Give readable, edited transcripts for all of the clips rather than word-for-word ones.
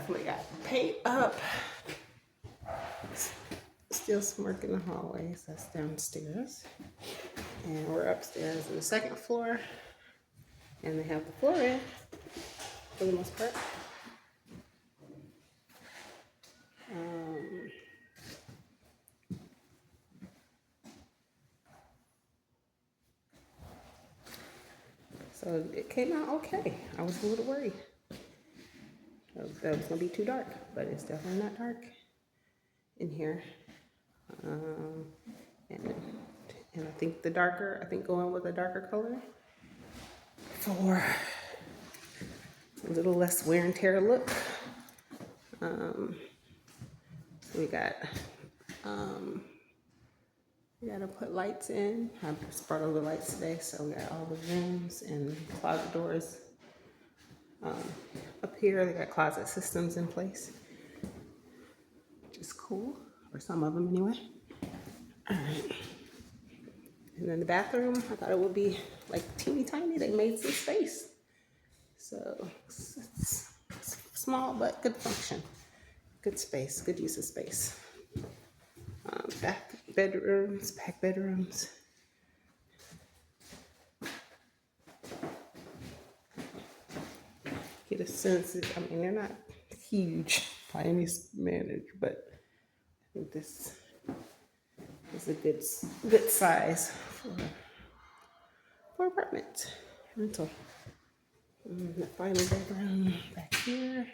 definitely got paint up. Still some work in the hallways. That's downstairs. And we're upstairs in the second floor. And they have the floor in for the most part. So it came out okay. I was a little worried that it was gonna be too dark, but it's definitely not dark in here. Um, and, and I think going with a darker color for a little less wear and tear look. We got, we gotta put lights in. I just brought over the lights today, so we got all the rooms and closet doors up here. They got closet systems in place, which is cool, or some of them anyway. All right. And then the bathroom, I thought it would be like teeny tiny. They made some space. So it's small, but good function. Good space, good use of space. Back bedrooms. Get a sense, I mean, they're not huge by any manner, but I think this is a good size for apartment rental. The final bedroom back here.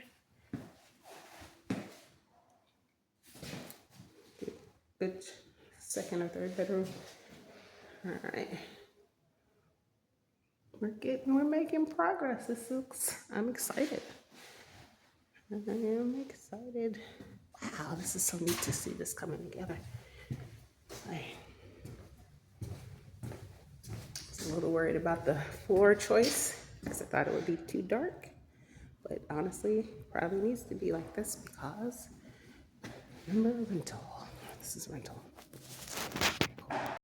Good second or third bedroom. All right. We're making progress. I'm excited. I am excited. Wow, this is so neat to see this coming together. I was a little worried about the floor choice because I thought it would be too dark. But honestly, probably needs to be like this because remember rental. This is rental.